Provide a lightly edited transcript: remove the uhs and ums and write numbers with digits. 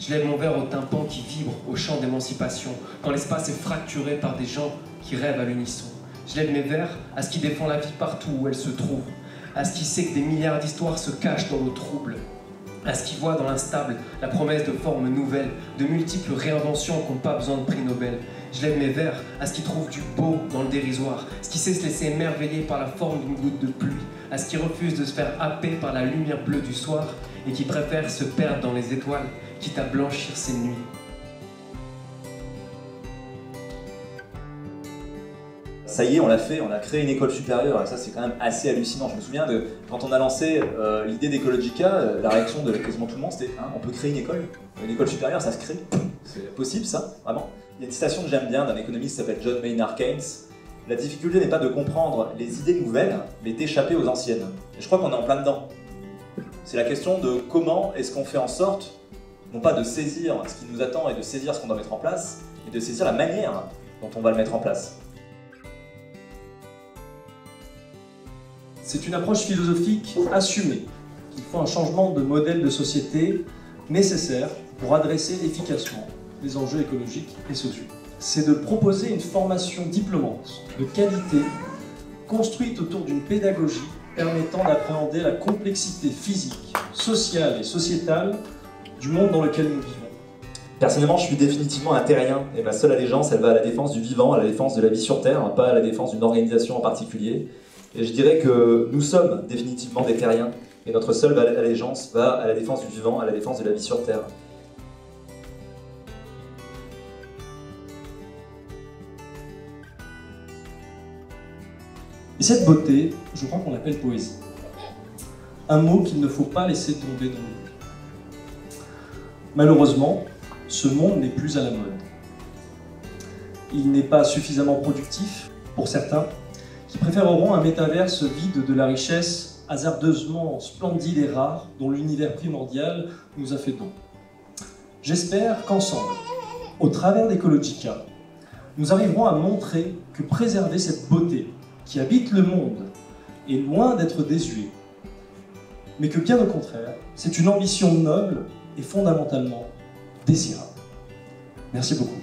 Je lève mon verre au tympan qui vibre au chant d'émancipation, quand l'espace est fracturé par des gens qui rêvent à l'unisson. Je lève mes verres à ce qui défend la vie partout où elle se trouve, à ce qui sait que des milliards d'histoires se cachent dans nos troubles, à ce qui voit dans l'instable la promesse de formes nouvelles, de multiples réinventions qui n'ont pas besoin de prix Nobel. Je lève mes verres à ce qui trouve du beau dans le dérisoire, ce qui sait se laisser émerveiller par la forme d'une goutte de pluie, à ce qui refuse de se faire happer par la lumière bleue du soir et qui préfère se perdre dans les étoiles, quitte à blanchir ses nuits. Ça y est, on l'a fait, on a créé une école supérieure, et ça c'est quand même assez hallucinant. Je me souviens de quand on a lancé l'idée d'Ecologica, la réaction de quasiment tout le monde c'était on peut créer une école supérieure, ça se crée, c'est possible ça, vraiment. Il y a une citation que j'aime bien d'un économiste qui s'appelle John Maynard Keynes. La difficulté n'est pas de comprendre les idées nouvelles, mais d'échapper aux anciennes. Et je crois qu'on est en plein dedans. C'est la question de comment est-ce qu'on fait en sorte, non pas de saisir ce qui nous attend et de saisir ce qu'on doit mettre en place, mais de saisir la manière dont on va le mettre en place. C'est une approche philosophique assumée, qu'il faut un changement de modèle de société nécessaire pour adresser efficacement les enjeux écologiques et sociaux. C'est de proposer une formation diplômante de qualité, construite autour d'une pédagogie permettant d'appréhender la complexité physique, sociale et sociétale du monde dans lequel nous vivons. Personnellement, je suis définitivement un terrien, et ma seule allégeance, elle va à la défense du vivant, à la défense de la vie sur Terre, pas à la défense d'une organisation en particulier. Et je dirais que nous sommes définitivement des terriens, et notre seule allégeance va à la défense du vivant, à la défense de la vie sur Terre. Et cette beauté, je crois qu'on l'appelle poésie. Un mot qu'il ne faut pas laisser tomber dans l'oubli. Malheureusement, ce monde n'est plus à la mode. Il n'est pas suffisamment productif pour certains, qui préféreront un métaverse vide de la richesse hasardeusement splendide et rare dont l'univers primordial nous a fait don. J'espère qu'ensemble, au travers d'Ecologica, nous arriverons à montrer que préserver cette beauté qui habite le monde est loin d'être désuet, mais que bien au contraire, c'est une ambition noble et fondamentalement désirable. Merci beaucoup.